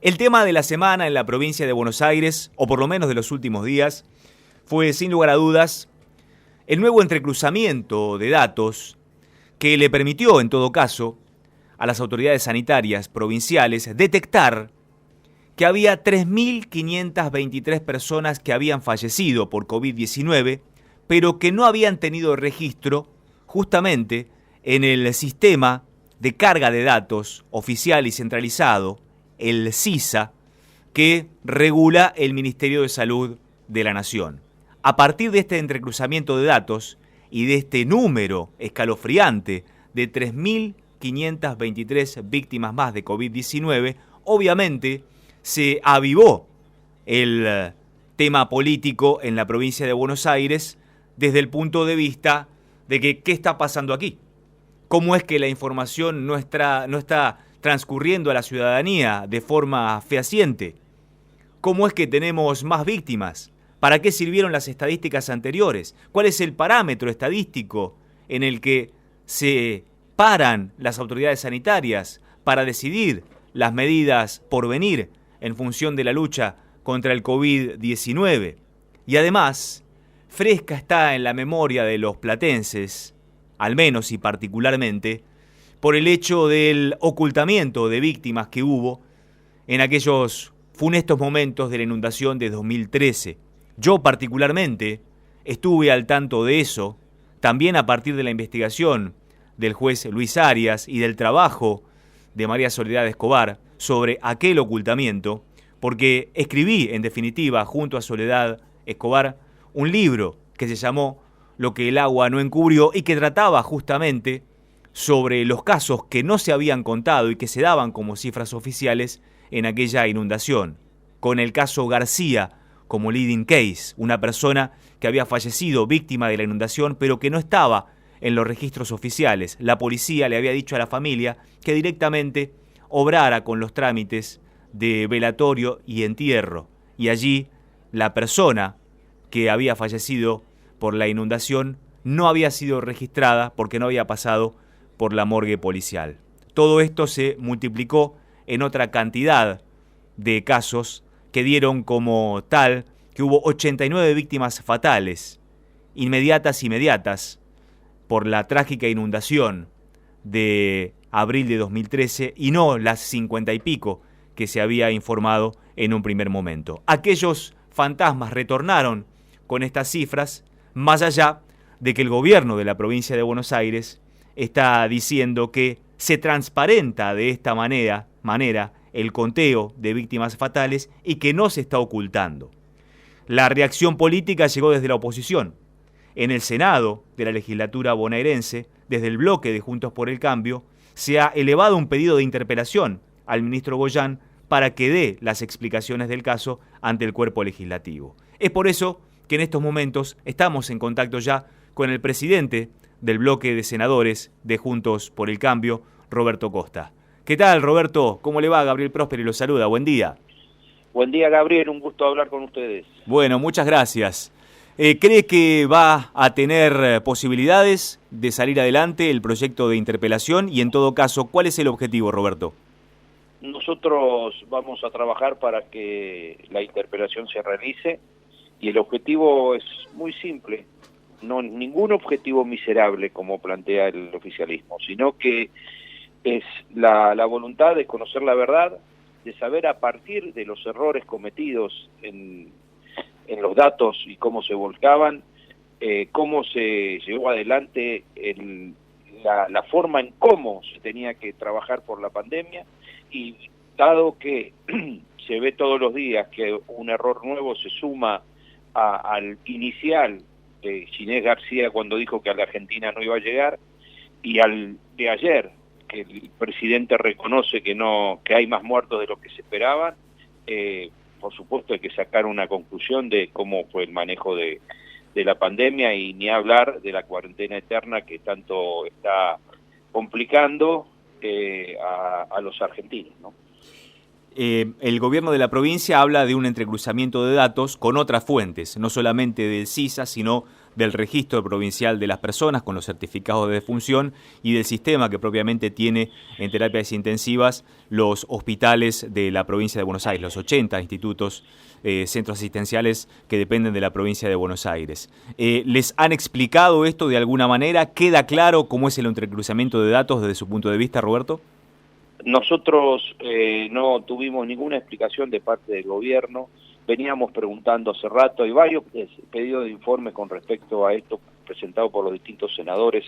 El tema de la semana en la provincia de Buenos Aires, o por lo menos de los últimos días, fue sin lugar a dudas el nuevo entrecruzamiento de datos que le permitió, en todo caso, a las autoridades sanitarias provinciales detectar que había 3.523 personas que habían fallecido por COVID-19, pero que no habían tenido registro justamente en el sistema de carga de datos oficial y centralizado, el SISA, que regula el Ministerio de Salud de la Nación. A partir de este entrecruzamiento de datos y de este número escalofriante de 3.523 víctimas más de COVID-19, obviamente se avivó el tema político en la provincia de Buenos Aires desde el punto de vista de que ¿qué está pasando aquí? ¿Cómo es que la información no está transcurriendo a la ciudadanía de forma fehaciente? ¿Cómo es que tenemos más víctimas? ¿Para qué sirvieron las estadísticas anteriores? ¿Cuál es el parámetro estadístico en el que se paran las autoridades sanitarias para decidir las medidas por venir en función de la lucha contra el COVID-19? Y además, fresca está en la memoria de los platenses, al menos y particularmente, por el hecho del ocultamiento de víctimas que hubo en aquellos funestos momentos de la inundación de 2013. Yo particularmente estuve al tanto de eso, también a partir de la investigación del juez Luis Arias y del trabajo de María Soledad Escobar sobre aquel ocultamiento, porque escribí, en definitiva, junto a Soledad Escobar, un libro que se llamó Lo que el agua no encubrió y que trataba justamente sobre los casos que no se habían contado y que se daban como cifras oficiales en aquella inundación, con el caso García como leading case, una persona que había fallecido víctima de la inundación pero que no estaba en los registros oficiales. La policía le había dicho a la familia que directamente obrara con los trámites de velatorio y entierro, y allí la persona que había fallecido por la inundación no había sido registrada porque no había pasado por la morgue policial. Todo esto se multiplicó en otra cantidad de casos que dieron como tal que hubo 89 víctimas fatales, inmediatas, por la trágica inundación de abril de 2013 y no las 50 y pico que se había informado en un primer momento. Aquellos fantasmas retornaron con estas cifras, más allá de que el gobierno de la provincia de Buenos Aires está diciendo que se transparenta de esta manera el conteo de víctimas fatales y que no se está ocultando. La reacción política llegó desde la oposición. En el Senado de la legislatura bonaerense, desde el bloque de Juntos por el Cambio, se ha elevado un pedido de interpelación al ministro Goyán para que dé las explicaciones del caso ante el cuerpo legislativo. Es por eso que en estos momentos estamos en contacto ya con el presidente del bloque de senadores de Juntos por el Cambio, Roberto Costa. ¿Qué tal, Roberto? ¿Cómo le va? Gabriel Prósperi lo saluda. Buen día. Buen día, Gabriel. Un gusto hablar con ustedes. Bueno, muchas gracias. ¿Cree que va a tener posibilidades de salir adelante el proyecto de interpelación? Y en todo caso, ¿cuál es el objetivo, Roberto? Nosotros vamos a trabajar para que la interpelación se realice y el objetivo es muy simple. No ningún objetivo miserable como plantea el oficialismo, sino que es la voluntad de conocer la verdad, de saber a partir de los errores cometidos en los datos y cómo se volcaban, cómo se llevó adelante la forma en cómo se tenía que trabajar por la pandemia, y dado que se ve todos los días que un error nuevo se suma al inicial de Ginés García cuando dijo que a la Argentina no iba a llegar, y al de ayer, que el presidente reconoce que hay más muertos de lo que se esperaban, por supuesto hay que sacar una conclusión de cómo fue el manejo de la pandemia, y ni hablar de la cuarentena eterna que tanto está complicando a los argentinos, ¿no? El gobierno de la provincia habla de un entrecruzamiento de datos con otras fuentes, no solamente del SISA, sino del registro provincial de las personas con los certificados de defunción y del sistema que propiamente tiene en terapias intensivas los hospitales de la provincia de Buenos Aires, los 80 institutos, centros asistenciales que dependen de la provincia de Buenos Aires. ¿Les han explicado esto de alguna manera? ¿Queda claro cómo es el entrecruzamiento de datos desde su punto de vista, Roberto? Nosotros no tuvimos ninguna explicación de parte del gobierno. Veníamos preguntando hace rato, hay varios pedidos de informes con respecto a esto presentado por los distintos senadores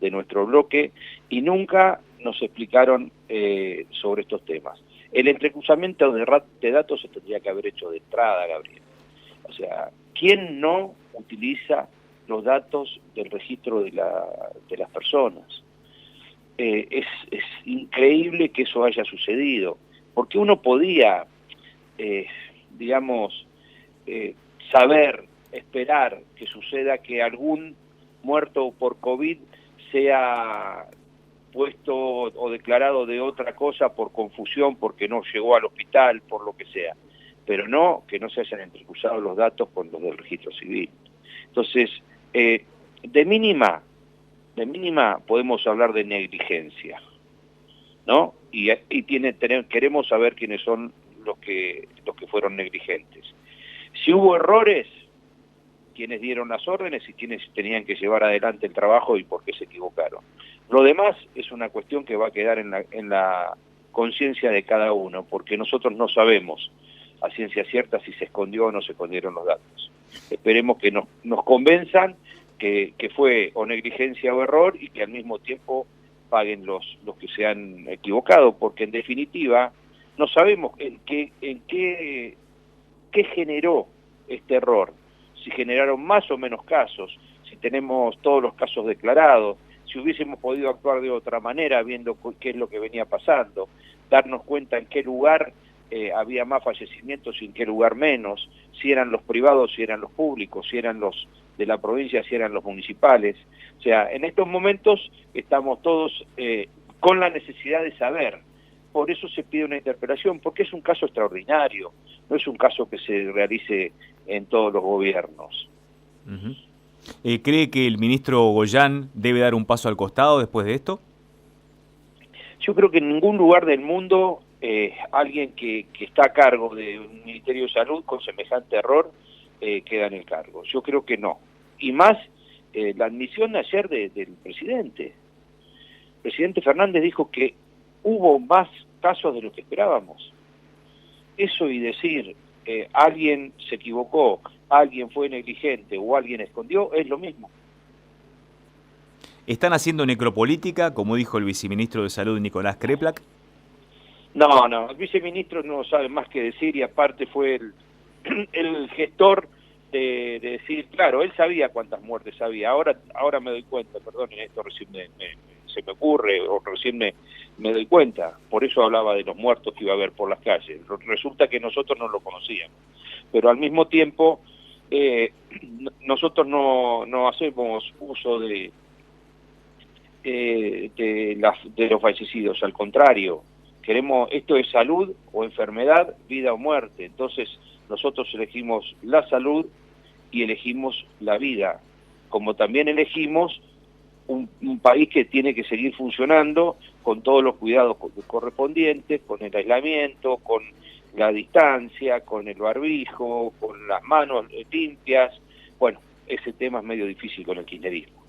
de nuestro bloque y nunca nos explicaron sobre estos temas. El entrecruzamiento de datos se tendría que haber hecho de entrada, Gabriel. O sea, ¿quién no utiliza los datos del registro de las personas? Es increíble que eso haya sucedido, porque uno podía, saber, esperar que suceda que algún muerto por COVID sea puesto o declarado de otra cosa por confusión, porque no llegó al hospital, por lo que sea, pero no que no se hayan entrecruzado los datos con los del registro civil. Entonces, de mínima podemos hablar de negligencia, ¿no? Y queremos saber quiénes son los que fueron negligentes. Si hubo errores, quienes dieron las órdenes y quienes tenían que llevar adelante el trabajo y por qué se equivocaron. Lo demás es una cuestión que va a quedar en la conciencia de cada uno, porque nosotros no sabemos a ciencia cierta si se escondió o no se escondieron los datos. Esperemos que nos convenzan que fue o negligencia o error y que al mismo tiempo paguen los que se han equivocado, porque en definitiva no sabemos en qué generó este error, si generaron más o menos casos, si tenemos todos los casos declarados, si hubiésemos podido actuar de otra manera viendo qué es lo que venía pasando, darnos cuenta en qué lugar había más fallecimientos y en qué lugar menos, si eran los privados, si eran los públicos, si eran los de la provincia, si eran los municipales. O sea, en estos momentos estamos todos con la necesidad de saber. Por eso se pide una interpelación, porque es un caso extraordinario, no es un caso que se realice en todos los gobiernos. Uh-huh. ¿Cree que el ministro Goyán debe dar un paso al costado después de esto? Yo creo que en ningún lugar del mundo alguien que está a cargo de un Ministerio de Salud con semejante error queda en el cargo. Yo creo que no. Y más la admisión ayer del presidente. El presidente Fernández dijo que hubo más casos de lo que esperábamos. Eso y decir alguien se equivocó, alguien fue negligente o alguien escondió, es lo mismo. ¿Están haciendo necropolítica, como dijo el viceministro de Salud Nicolás Kreplak? No, el viceministro no sabe más que decir y aparte fue el gestor de decir, claro, él sabía cuántas muertes había. Ahora me doy cuenta, perdón, esto recién se me ocurre o recién me doy cuenta. Por eso hablaba de los muertos que iba a haber por las calles. Resulta que nosotros no lo conocíamos. Pero al mismo tiempo, nosotros no hacemos uso de los fallecidos. Al contrario, esto es salud o enfermedad, vida o muerte. Entonces nosotros elegimos la salud y elegimos la vida, como también elegimos un país que tiene que seguir funcionando con todos los cuidados correspondientes, con el aislamiento, con la distancia, con el barbijo, con las manos limpias. Bueno, ese tema es medio difícil con el kirchnerismo.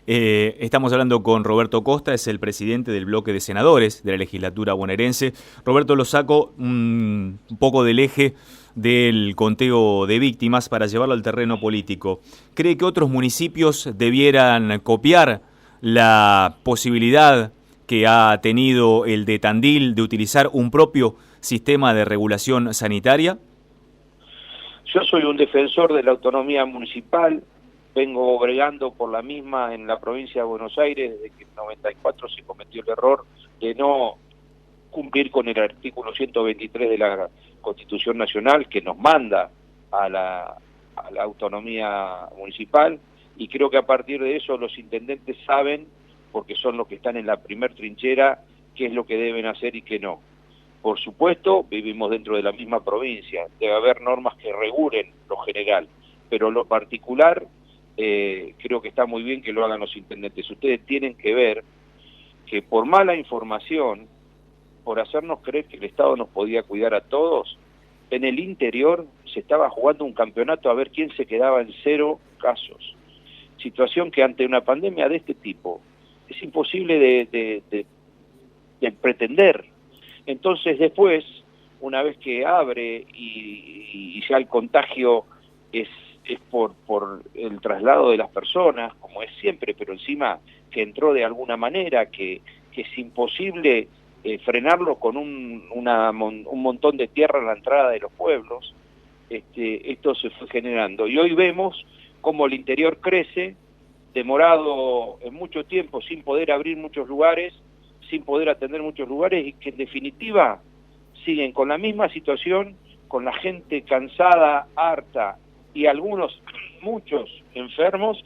Estamos hablando con Roberto Costa, es el presidente del bloque de senadores de la legislatura bonaerense. Roberto, lo saco un poco del eje del conteo de víctimas para llevarlo al terreno político. ¿Cree que otros municipios debieran copiar la posibilidad que ha tenido el de Tandil de utilizar un propio sistema de regulación sanitaria? Yo soy un defensor de la autonomía municipal. Vengo bregando por la misma en la provincia de Buenos Aires desde que en el 94 se cometió el error de no cumplir con el artículo 123 de la Constitución Nacional que nos manda a la autonomía municipal, y creo que a partir de eso los intendentes saben, porque son los que están en la primer trinchera, qué es lo que deben hacer y qué no. Por supuesto, vivimos dentro de la misma provincia, debe haber normas que regulen lo general, pero lo particular creo que está muy bien que lo hagan los intendentes. Ustedes tienen que ver que por mala información, por hacernos creer que el Estado nos podía cuidar a todos, en el interior se estaba jugando un campeonato a ver quién se quedaba en 0 casos. Situación que ante una pandemia de este tipo es imposible de pretender. Entonces después, una vez que abre y ya el contagio es por el traslado de las personas, como es siempre, pero encima que entró de alguna manera, que es imposible frenarlo con un montón de tierra en la entrada de los pueblos, esto se fue generando. Y hoy vemos cómo el interior crece, demorado en mucho tiempo, sin poder abrir muchos lugares, sin poder atender muchos lugares, y que en definitiva siguen con la misma situación, con la gente cansada, harta, y algunos, muchos enfermos,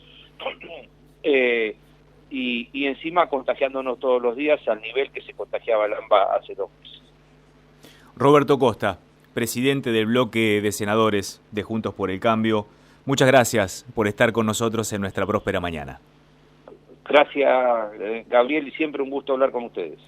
y encima contagiándonos todos los días al nivel que se contagiaba el AMBA hace 2 meses. Roberto Costa, presidente del bloque de senadores de Juntos por el Cambio, muchas gracias por estar con nosotros en nuestra próspera mañana. Gracias, Gabriel, y siempre un gusto hablar con ustedes.